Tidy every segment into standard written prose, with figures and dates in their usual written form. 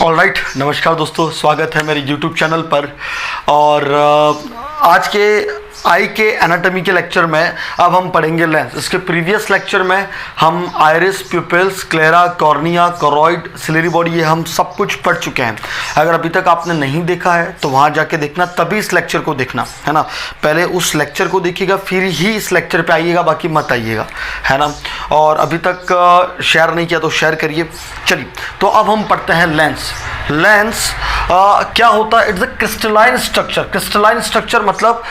Alright, नमस्कार दोस्तों, स्वागत है मेरे यूट्यूब चैनल पर। और आज के आई के एनाटॉमी के लेक्चर में अब हम पढ़ेंगे लेंस। इसके प्रीवियस लेक्चर में हम iris, pupils, sclera, cornea, choroid, ciliary body, ये हम सब कुछ पढ़ चुके हैं। अगर अभी तक आपने नहीं देखा है तो वहाँ जाके देखना, तभी इस लेक्चर को देखना, है ना। पहले उस लेक्चर को देखिएगा फिर ही इस लेक्चर पे आइएगा, बाकी मत आइएगा, है ना। और अभी तक शेयर नहीं किया तो शेयर करिए। चलिए, तो अब हम पढ़ते हैं लेंस। लेंस क्या होता है? It's a crystalline structure. Crystalline structure मतलब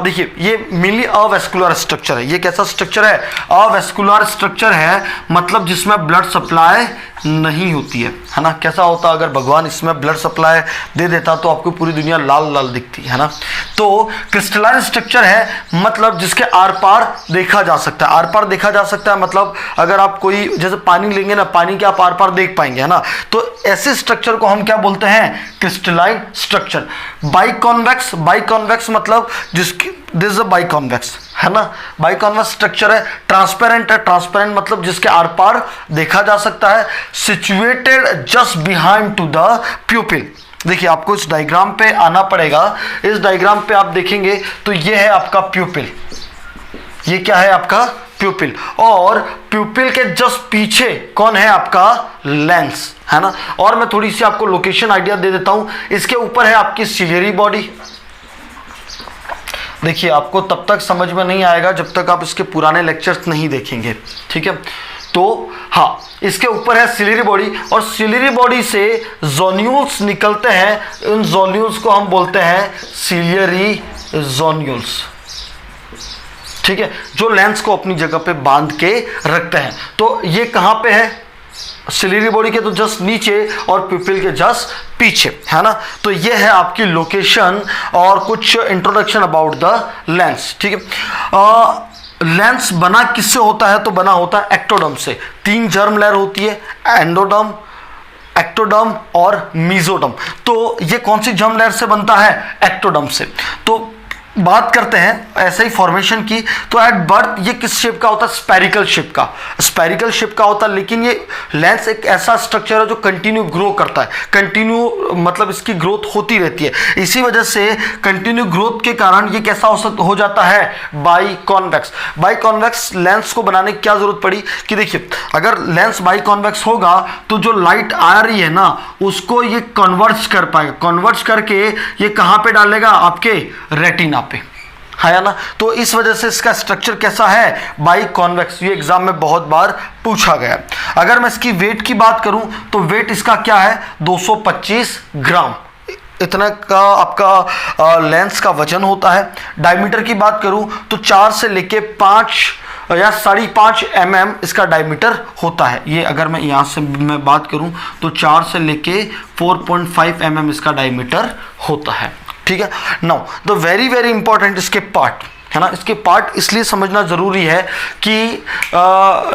देखिए, ये मेनली अवेस्कुलर स्ट्रक्चर है। ये कैसा स्ट्रक्चर है? अवेस्कुलर स्ट्रक्चर है, मतलब जिसमें ब्लड सप्लाई नहीं होती है ना। कैसा होता? अगर भगवान इसमें ब्लड सप्लाई दे देता तो आपको पूरी दुनिया लाल लाल दिखती है ना। तो क्रिस्टलाइन स्ट्रक्चर है, मतलब जिसके आर पार देखा जा सकता है। आर पार देखा जा सकता है मतलब अगर आप कोई जैसे पानी लेंगे ना, पानी के आप आर पार देख पाएंगे, है ना। तो ऐसे स्ट्रक्चर को हम क्या बोलते हैं? Crystalline structure. बाइकॉन्वेक्स, बाइकॉन्वेक्स मतलब जिसकी दिस इज अ बाइकॉन्वेक्स, है ना। बाइकॉन्वेक्स स्ट्रक्चर है। ट्रांसपेरेंट है। ट्रांसपेरेंट मतलब जिसके आर पार देखा जा सकता है। Situated just behind to the pupil. देखिए, आपको इस डायग्राम पे आना पड़ेगा। इस डायग्राम पे आप देखेंगे तो ये है आपका प्यूपिल। ये क्या है? आपका प्यूपिल। और प्यूपिल के जस्ट पीछे कौन है? आपका लेंस, है ना। और मैं थोड़ी सी आपको लोकेशन आइडिया दे देता हूं। इसके ऊपर है आपकी सिलियरी बॉडी। देखिए, आपको तब तक समझ में नहीं आएगा जब तक आप इसके पुराने लेक्चर्स नहीं देखेंगे, ठीक है। तो हाँ, इसके ऊपर है सिलियरी बॉडी, और सिलियरी बॉडी से जोन्यूल्स निकलते हैं। उन जोन्यूल्स को हम बोलते हैं सिलियरी जोन्यूल्स, ठीक है, जो लेंस को अपनी जगह पे बांध के रखते हैं। तो ये कहाँ पे है? सिलियरी बॉडी के तो जस्ट नीचे और प्यूपिल के जस्ट पीछे, है ना। तो ये है आपकी लोकेशन और कुछ इंट्रोडक्शन अबाउट द लेंस, ठीक है। लेंस बना किससे होता है? तो बना होता है एक्टोडर्म से। 3 जर्म लेयर होती है, एंडोडर्म, एक्टोडर्म और मीजोडर्म। तो ये कौन सी जर्म लेयर से बनता है? एक्टोडर्म से। तो बात करते हैं ऐसे ही फॉर्मेशन की। तो एट बर्थ ये किस शेप का होता है? स्पेरिकल शेप का। स्पेरिकल शेप का होता है, लेकिन ये लेंस एक ऐसा स्ट्रक्चर है जो कंटिन्यू ग्रो करता है। कंटिन्यू मतलब इसकी ग्रोथ होती रहती है। इसी वजह से कंटिन्यू ग्रोथ के कारण ये कैसा हो जाता है? बाइकॉन्वेक्स। बाइकॉन्वेक्स लेंस को बनाने की क्या जरूरत पड़ी कि देखिए, अगर लेंस बाइकॉन्वेक्स होगा तो जो लाइट आ रही है ना, उसको ये कन्वर्ज कर पाएगा। कन्वर्ज करके ये कहाँ पे डालेगा? आपके रेटिना पे, है ना। तो इस वजह से इसका स्ट्रक्चर कैसा है? बाइकॉन्वेक्स। ये एग्जाम में बहुत बार पूछा गया। अगर मैं इसकी वेट की बात करूं तो वेट इसका क्या है? 225 ग्राम। इतना का आपका लेंस का वजन होता है। डायमीटर की बात करूं तो 4 से लेके 5 या 5.5 mm इसका डायमीटर होता है। ये अगर मैं यहाँ से मैं बात करूं तो 4 से लेके 4.5 mm इसका डायमीटर होता है, ठीक है। Now the very very important इसके पार्ट, है ना। इसके पार्ट इसलिए समझना जरूरी है कि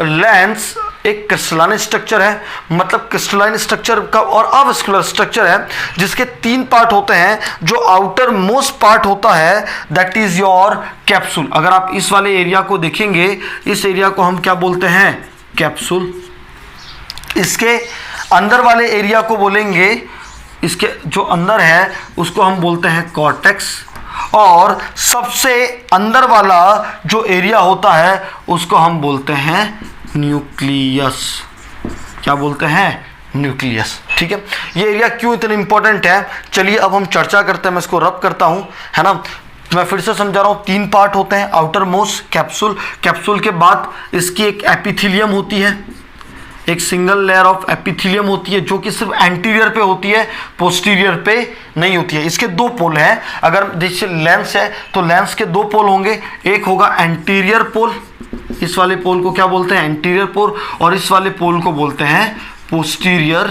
लेंस एक क्रिस्टलाइन स्ट्रक्चर है, मतलब क्रिस्टलाइन स्ट्रक्चर का और अवेस्कुलर स्ट्रक्चर है, जिसके 3 पार्ट होते हैं। जो आउटर मोस्ट पार्ट होता है दैट इज योर कैप्सूल। अगर आप इस वाले एरिया को देखेंगे, इस एरिया को हम क्या बोलते हैं? कैप्सूल। इसके अंदर वाले एरिया को बोलेंगे, इसके जो अंदर है उसको हम बोलते हैं कॉर्टेक्स। और सबसे अंदर वाला जो एरिया होता है उसको हम बोलते हैं न्यूक्लियस। क्या बोलते हैं? न्यूक्लियस, ठीक है। ये एरिया क्यों इतना इंपॉर्टेंट है, चलिए अब हम चर्चा करते हैं। मैं इसको रब करता हूं, है ना। मैं फिर से समझा रहा हूं। 3 पार्ट होते हैं। आउटर मोस्ट कैप्सूल, कैप्सूल के बाद इसकी एक एपिथेलियम होती है, एक सिंगल लेयर ऑफ एपिथेलियम होती है, जो कि सिर्फ एंटीरियर पे होती है, पोस्टीरियर पे नहीं होती है। इसके 2 पोल हैं। अगर जैसे लेंस है तो लेंस के 2 पोल होंगे। एक होगा एंटीरियर पोल, इस वाले पोल को क्या बोलते हैं? एंटीरियर पोल। और इस वाले पोल को बोलते हैं पोस्टीरियर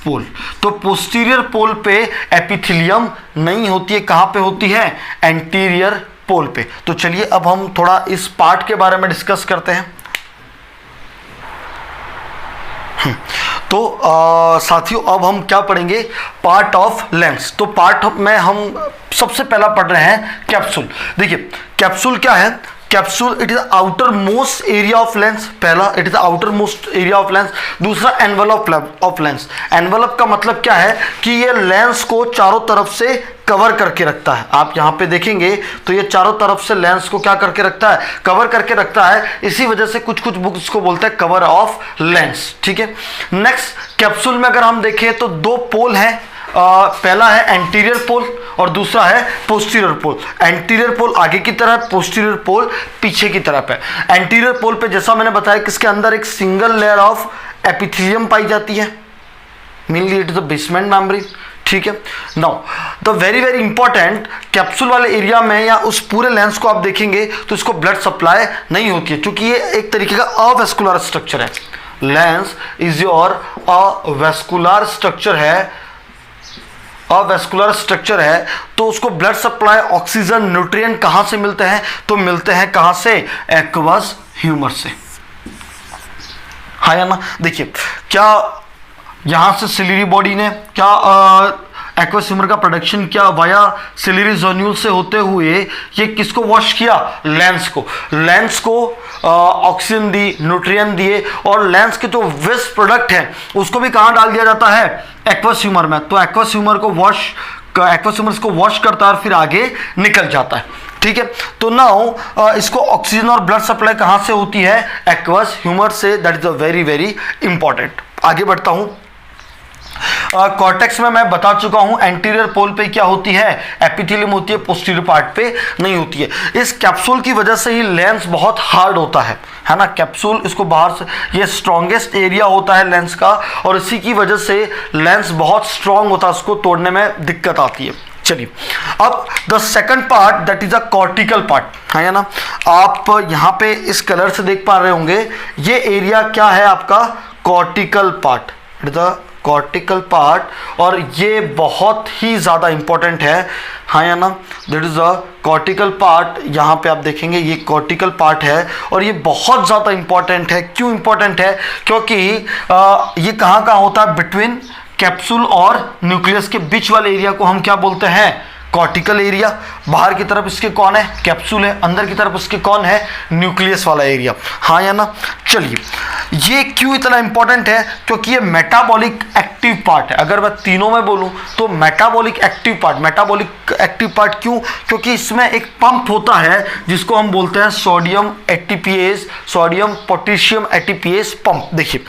पोल। तो पोस्टीरियर पोल पे एपिथेलियम नहीं होती है। कहाँ पे होती है? एंटीरियर पोल पे। तो चलिए अब हम थोड़ा इस पार्ट के बारे में डिस्कस करते हैं। तो साथियों, अब हम क्या पढ़ेंगे? Part of lens. तो पार्ट में हम सबसे पहला पढ़ रहे हैं कैप्सूल। देखिए, कैप्सूल क्या है? Capsule it is outermost area of lens, पहला it is outermost area of lens, दूसरा एनवेलप ऑफ लेंस। एनवेलप का मतलब क्या है कि ये लेंस को चारों तरफ से कवर करके रखता है। आप यहाँ पे देखेंगे तो ये चारों तरफ से लेंस को क्या करके रखता है, कवर करके रखता है। इसी वजह से कुछ कुछ बुक्स को बोलते हैं कवर ऑफ लेंस, ठीक है। नेक्स्ट कैप्सूल में अगर हम देखें तो दो पोल हैं, पहला है एंटीरियर पोल और दूसरा है पोस्टीरियर पोल। एंटीरियर पोल आगे की तरफ, पोस्टीरियर पोल पीछे की तरफ है। एंटीरियर पोल पे जैसा मैंने बताया कि इसके अंदर एक सिंगल लेयर ऑफ एपिथेलियम पाई जाती है, mainly it is the basement membrane, ठीक है। Now the very very important, capsule वाले एरिया में या उस पूरे लेंस को आप देखेंगे तो इसको ब्लड सप्लाई नहीं होती है, क्योंकि ये एक तरीके का अवेस्कुलर स्ट्रक्चर है। Lens is your avascular structure है, अवेस्कुलर स्ट्रक्चर है, तो उसको ब्लड सप्लाई, ऑक्सीजन, न्यूट्रिएंट कहां से मिलते हैं, तो मिलते हैं कहां से, एक्वस ह्यूमर से, हाँ या ना। देखिए क्या यहां से सिलियरी बॉडी ने क्या एक्वस ह्यूमर का प्रोडक्शन किया वाया सिलियरी जोन्यूल से होते हुए ये किसको वॉश किया, लेंस को। लेंस को ऑक्सीजन दी, न्यूट्रिएंट दिए, और लेंस के जो वेस्ट प्रोडक्ट है उसको भी कहां डाल दिया जाता है, एक्वस ह्यूमर में। तो एक्वस ह्यूमर को वॉश करता है और फिर आगे निकल जाता है, ठीक है। तो नाउ इसको ऑक्सीजन और ब्लड सप्लाई कहां से होती है, एक्वस ह्यूमर से। That is a very very important. आगे बढ़ता हूं। कॉर्टेक्स में मैं बता चुका हूं एंटीरियर पोल पे क्या होती है, एपिथेलियम होती है, पोस्टीरियर पार्ट पे नहीं होती है। इस कैप्सूल की वजह से ही लेंस बहुत हार्ड होता है ना। कैप्सूल इसको बाहर से, ये स्ट्रॉन्गेस्ट एरिया होता है लेंस का, और इसी की वजह से लेंस बहुत स्ट्रांग होता है, उसको तोड़ने में दिक्कत आती है। चलिए अब the second part that is a cortical part, है ना। आप यहां पे इस कलर से देख पा रहे होंगे, ये एरिया क्या है आपका, cortical part, it is the cortical part, और ये बहुत ही ज़्यादा इंपॉर्टेंट है, हाँ या ना। That is a cortical part, यहाँ पे आप देखेंगे ये कॉर्टिकल पार्ट है, और ये बहुत ज़्यादा इंपॉर्टेंट है। क्यों इंपॉर्टेंट है, क्योंकि ये कहाँ कहाँ होता है, बिटवीन कैप्सूल और न्यूक्लियस के बीच वाले एरिया को हम क्या बोलते हैं, कॉर्टिकल एरिया। बाहर की तरफ इसके कौन है, कैप्सूल है, अंदर की तरफ इसके कौन है, न्यूक्लियस वाला एरिया, हाँ या ना। चलिए ये क्यों इतना इंपॉर्टेंट है, क्योंकि ये मेटाबॉलिक एक्टिव पार्ट है। अगर मैं तीनों में बोलूं तो मेटाबॉलिक एक्टिव पार्ट क्यों, क्योंकि इसमें एक पंप होता है जिसको हम बोलते हैं sodium ATPase, sodium potassium ATPase pump. देखिए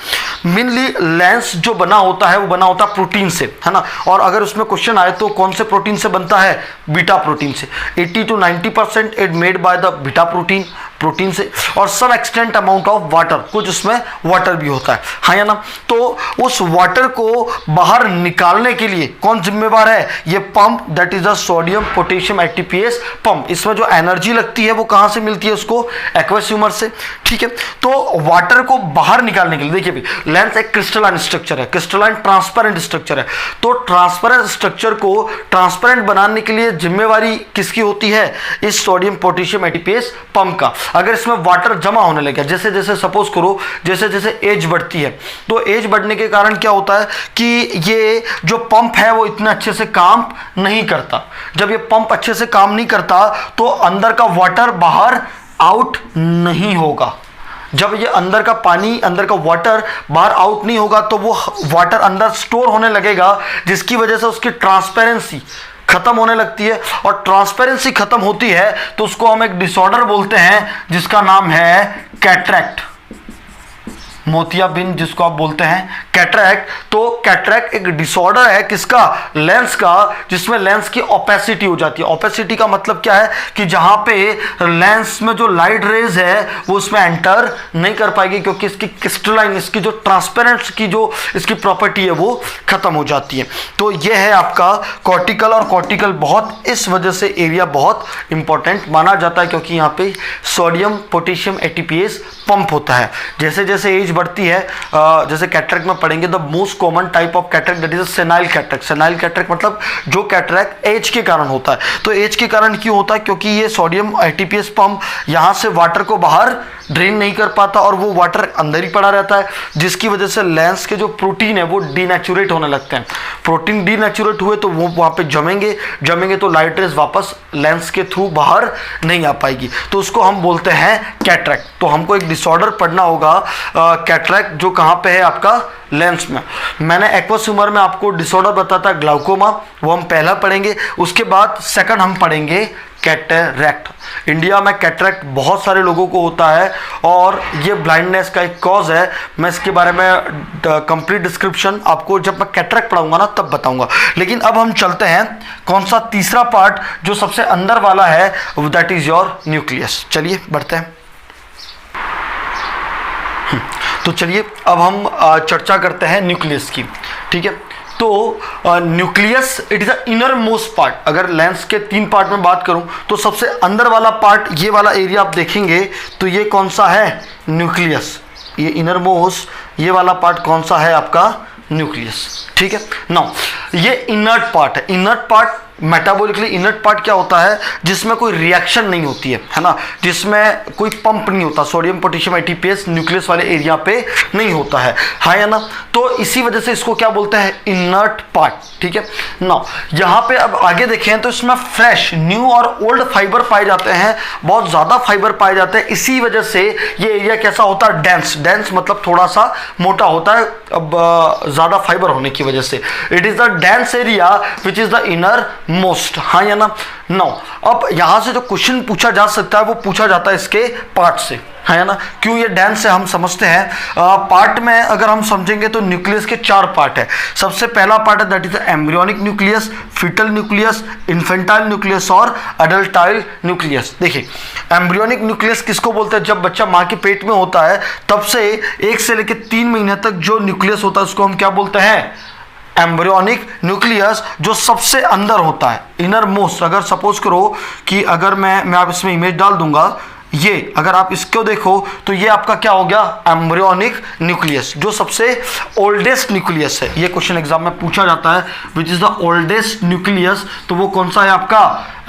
मेनली लेंस जो बना होता है वो बना होता है प्रोटीन से, है ना। और अगर उसमें क्वेश्चन आए तो कौन से प्रोटीन से बनता है, बीटा प्रोटीन से। 80 to 90% it made by the beta protein से, और some extent amount of water, कुछ उसमें वाटर भी होता है, हाँ या ना। तो उस वाटर को बाहर निकालने के लिए कौन जिम्मेवार है, ये pump, that is a sodium potassium ATPase pump. इसमें जो एनर्जी लगती है वो कहां से मिलती है, उसको एक्वस ह्यूमर से, ठीक है। तो वाटर को बाहर निकालने के लिए, देखिए लेंस एक क्रिस्टलाइन स्ट्रक्चर है, क्रिस्टलाइन ट्रांसपेरेंट स्ट्रक्चर है, तो ट्रांसपेरेंट स्ट्रक्चर को ट्रांसपेरेंट बनाने के लिए जिम्मेवारी किसकी होती है, इस सोडियम पोटेशियम एटीपीएस पंप का। अगर इसमें वाटर जमा होने लगे, जैसे जैसे सपोज करो जैसे जैसे एज बढ़ती है, तो एज बढ़ने के कारण क्या होता है कि ये जो पंप है वो इतने अच्छे से काम नहीं करता। जब ये पंप अच्छे से काम नहीं करता तो अंदर का वाटर बाहर आउट नहीं होगा। जब ये अंदर का पानी, अंदर का वाटर बाहर आउट नहीं होगा तो वो वाटर अंदर स्टोर होने लगेगा, जिसकी वजह से उसकी ट्रांसपेरेंसी खत्म होने लगती है। और ट्रांसपेरेंसी खत्म होती है तो उसको हम एक डिसऑर्डर बोलते हैं जिसका नाम है कैटरैक्ट, मोतियाबिंद जिसको आप बोलते हैं कैटरैक्ट। तो कैटरैक्ट एक डिसऑर्डर है किसका, लेंस का, जिसमें लेंस की ओपेसिटी हो जाती है। ओपेसिटी का मतलब क्या है कि जहां पे लेंस में जो लाइट रेज है वो उसमें एंटर नहीं कर पाएगी, क्योंकि इसकी क्रिस्टलाइन, इसकी जो ट्रांसपेरेंट की जो इसकी प्रॉपर्टी है वो खत्म हो जाती है। तो ये है आपका कॉर्टिकल, और कॉर्टिकल बहुत इस वजह से एरिया बहुत इंपॉर्टेंट माना जाता है, क्योंकि यहाँ पे सोडियम पोटेशियम एटीपीएस पंप होता है। जैसे जैसे एज बढ़ती है, जैसे कैटरैक्ट में पढ़ेंगे, the most common type of cataract that is senile cataract. Senile cataract मतलब जो कैटरैक्ट एज के कारण होता है। तो एज के कारण क्यों होता है, क्योंकि ये सोडियम एटीपीएस पंप यहाँ से वाटर को बाहर ड्रेन नहीं कर पाता और वो वाटर अंदर ही पड़ा रहता है, जिसकी वजह से लेंस के जो प्रोटीन है वो डीनेचुरेट होने लगते हैं। प्रोटीन डीनेचुरेट हुए तो वो वहाँ पे जमेंगे तो लाइट रेज वापस लेंस के थ्रू बाहर नहीं आ पाएगी, तो उसको हम बोलते हैं कैटरैक्ट। तो हमको एक डिसऑर्डर पढ़ना होगा कैटरैक्ट, जो कहाँ पे है आपका लेंस में। मैंने एक्वस ह्यूमर में आपको डिसऑर्डर बताया था ग्लाउकोमा, वो हम पहला पढ़ेंगे। उसके बाद सेकंड हम पढ़ेंगे कैटरैक्ट। इंडिया में कैटरैक्ट बहुत सारे लोगों को होता है और ये ब्लाइंडनेस का एक कॉज है। मैं इसके बारे में कंप्लीट डिस्क्रिप्शन आपको जब मैं कैटरैक्ट पढ़ाऊंगा ना तब बताऊंगा। लेकिन अब हम चलते हैं कौन सा तीसरा पार्ट जो सबसे अंदर वाला है, दैट इज योर न्यूक्लियस। चलिए बढ़ते हैं। तो चलिए अब हम चर्चा करते हैं न्यूक्लियस की, ठीक है। तो nucleus it is the inner most part. अगर लेंस के 3 पार्ट में बात करूं तो सबसे अंदर वाला पार्ट, ये वाला एरिया आप देखेंगे तो ये कौन सा है, न्यूक्लियस। ये इनर मोस्ट ये वाला पार्ट कौन सा है आपका, न्यूक्लियस, ठीक है। नाउ ये इनर्ट पार्ट है। Inert part metabolically inert part क्या होता है, जिसमें कोई रिएक्शन नहीं होती है ना, जिसमें कोई पंप नहीं होता। सोडियम पोटेशियम एटीपीएस न्यूक्लियस वाले एरिया पे नहीं होता है, हाँ या ना। तो इसी वजह से इसको क्या बोलते हैं, इनर्ट पार्ट, ठीक है ना। यहाँ पे अब आगे देखें तो इसमें फ्रेश, न्यू और ओल्ड फाइबर पाए जाते हैं, बहुत ज़्यादा फाइबर पाए जाते हैं। इसी वजह से ये एरिया कैसा होता है, डेंस। डेंस मतलब थोड़ा सा मोटा होता है, अब ज़्यादा फाइबर होने की वजह से। It is the dense area which is the inner most, हाँ या ना। नो, अब यहां से जो क्वेश्चन पूछा जा सकता है वो पूछा जाता है इसके पार्ट से, है ना। क्यों ये डेंस से हम समझते हैं। पार्ट में अगर हम समझेंगे तो न्यूक्लियस के 4 पार्ट है। सबसे पहला पार्ट है that is embryonic nucleus, fetal nucleus, infantile nucleus और अडल्टाइल न्यूक्लियस। देखिए एम्ब्रियोनिक न्यूक्लियस किसको बोलते हैं, जब बच्चा माँ के पेट में होता है तब से 1 से लेकर 3 महीने तक जो न्यूक्लियस होता है उसको हम क्या बोलते हैं, एम्ब्रियोनिक न्यूक्लियस, जो सबसे अंदर होता है, इनर मोस्ट। अगर सपोज करो कि अगर मैं आप इसमें इमेज डाल दूंगा, ये अगर आप इसको देखो तो ये आपका क्या हो गया, एम्ब्रियोनिक न्यूक्लियस, जो सबसे ओल्डेस्ट न्यूक्लियस है। ये क्वेश्चन एग्जाम में पूछा जाता है, which is the oldest nucleus, तो वो कौन सा है आपका,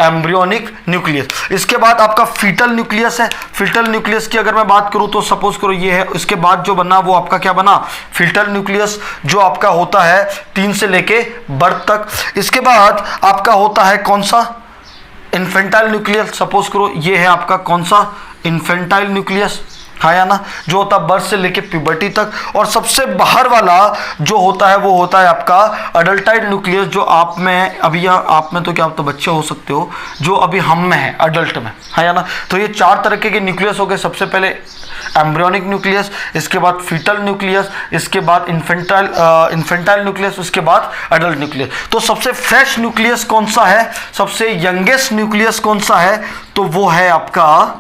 एम्ब्रियोनिक न्यूक्लियस। इसके बाद आपका फीटल न्यूक्लियस है। फीटल न्यूक्लियस की अगर मैं बात करूं तो सपोज करो ये है, इसके बाद जो बना वो आपका क्या बना, फीटल न्यूक्लियस, जो आपका होता है 3 से लेके बर्थ तक। इसके बाद आपका होता है कौन सा, इन्फेंटाइल न्यूक्लियस। सपोज करो ये है आपका कौन सा, इन्फेंटाइल न्यूक्लियस, हाँ या ना, जो होता है बर्थ से लेके प्यूबर्टी तक। और सबसे बाहर वाला जो होता है वो होता है आपका अडल्टाइल न्यूक्लियस, जो आप में अभी, आप में तो क्या आप तो बच्चे हो सकते हो, जो अभी हम में है, अडल्ट में, हाँ या ना। तो ये 4 तरह के न्यूक्लियस हो गए। सबसे पहले एम्ब्रियोनिक न्यूक्लियस, इसके बाद फीटल न्यूक्लियस, इसके बाद इन्फेंटाइल न्यूक्लियस, उसके बाद अडल्ट न्यूक्लियस। तो सबसे फ्रेश न्यूक्लियस कौन सा है, सबसे यंगेस्ट न्यूक्लियस कौन सा है, तो वो है आपका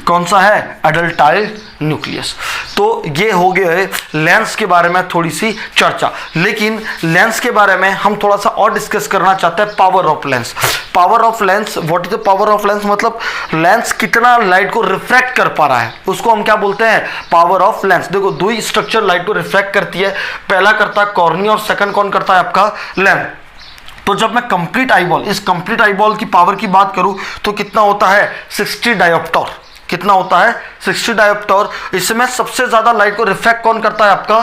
कौन सा है, अडल्टाइल न्यूक्लियस। तो ये हो गए लेंस के बारे में थोड़ी सी चर्चा। लेकिन लेंस के बारे में हम थोड़ा सा और डिस्कस करना चाहते हैं, power of lens. Power of lens, what is the power of lens, मतलब लेंस कितना लाइट को रिफ्रैक्ट कर पा रहा है, उसको हम क्या बोलते हैं, पावर ऑफ लेंस। देखो 2 स्ट्रक्चर लाइट को रिफ्रैक्ट करती है, पहला करता है कॉर्निया और सेकंड कौन करता है आपका, लेंस। तो जब मैं कंप्लीट आईबॉल, इस कंप्लीट आईबॉल की पावर की बात करूं तो कितना होता है, 60 डायोप्टर। कितना होता है, 60 डायोप्टर। इसमें सबसे ज्यादा लाइट को रिफ्रैक्ट कौन करता है आपका,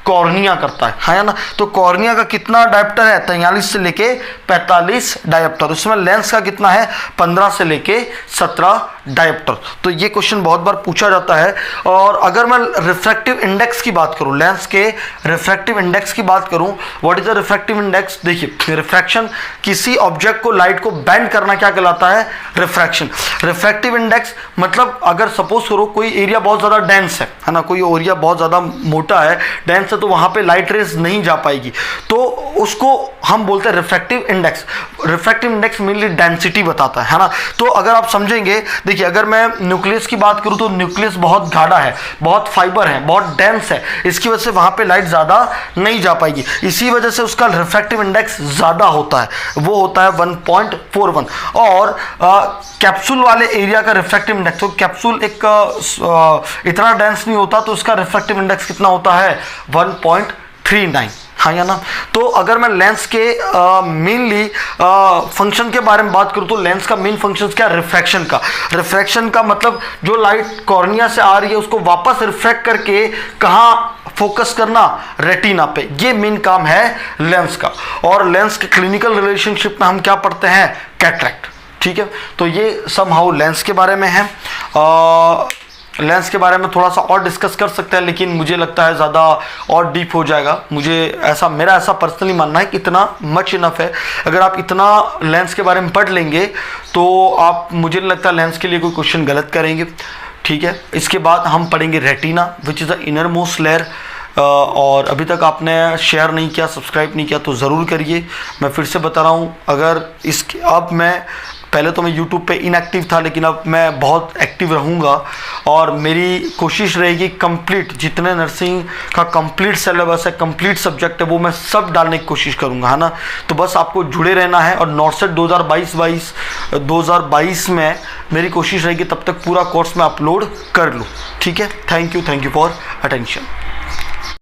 कॉर्निया करता है ना। तो कॉर्निया का कितना डायोप्टर है, 43 से लेके 45 डायोप्टर। उसमें लेंस का कितना है, 15 से लेके 17 डायोप्टर। तो ये क्वेश्चन बहुत बार पूछा जाता है। और अगर मैं रिफ्रैक्टिव इंडेक्स की बात करूं, लेंस के रिफ्रैक्टिव इंडेक्स की बात करूं, what is the refractive index. देखिए रिफ्रैक्शन, किसी ऑब्जेक्ट को, लाइट को बेंड करना क्या कहलाता है, रिफ्रैक्शन। रिफ्रैक्टिव इंडेक्स मतलब अगर सपोज करो कोई एरिया बहुत ज्यादा डेंस है ना, कोई एरिया बहुत ज्यादा मोटा है, डेंस है, तो वहां पे लाइट रेज नहीं जा पाएगी, तो उसको हम बोलते हैं refractive index. Refractive index mainly density बताता है ना। तो अगर आप समझेंगे, देखिए अगर मैं न्यूक्लियस की बात करूं तो न्यूक्लियस बहुत गाढ़ा है, बहुत फाइबर है, बहुत डेंस है, इसकी वजह से वहां पे लाइट ज्यादा नहीं जा पाएगी, इसी वजह से उसका रिफ्रैक्टिव इंडेक्स ज्यादा होता है, वो होता है 1.41। और कैप्सूल वाले एरिया का रिफ्रैक्टिव इंडेक्स, तो कैप्सूल एक इतना डेंस नहीं होता, तो उसका रिफ्रैक्टिव इंडेक्स कितना होता है, 1.3 39, हाँ या ना। तो अगर मैं लेंस के मेनली फंक्शन के बारे में बात करूँ तो लेंस का मेन फंक्शन क्या है? रिफ्रैक्शन का मतलब जो लाइट कॉर्निया से आ रही है उसको वापस रिफ्रैक्ट करके कहाँ फोकस करना? रेटिना पे। ये मेन काम है लेंस का। और लेंस के क्लिनिकल रिलेशनशिप में हम क्या पढ़ते हैं? कैटरेक्ट। ठीक है, तो ये समहाउ लेंस के बारे में है। लेंस के बारे में थोड़ा सा और डिस्कस कर सकते हैं, लेकिन मुझे लगता है ज़्यादा और डीप हो जाएगा। मेरा ऐसा पर्सनली मानना है कि इतना मच इनफ है। अगर आप इतना लेंस के बारे में पढ़ लेंगे तो आप, मुझे नहीं लगता लेंस के लिए कोई क्वेश्चन गलत करेंगे। ठीक है, इसके बाद हम पढ़ेंगे retina which is the inner most layer. और अभी तक आपने शेयर नहीं किया, सब्सक्राइब नहीं किया तो ज़रूर करिए। मैं फिर से बता रहा हूँ, अगर इसके अब मैं पहले तो मैं YouTube पे इनएक्टिव था, लेकिन अब मैं बहुत एक्टिव रहूँगा और मेरी कोशिश रहेगी कंप्लीट जितने नर्सिंग का कंप्लीट सिलेबस है, कंप्लीट सब्जेक्ट है, वो मैं सब डालने की कोशिश करूँगा, है ना। तो बस आपको जुड़े रहना है। और नॉर्सेट 2022 में मेरी कोशिश रहेगी तब तक पूरा कोर्स मैं अपलोड कर लूँ। ठीक है, थैंक यू फॉर अटेंशन।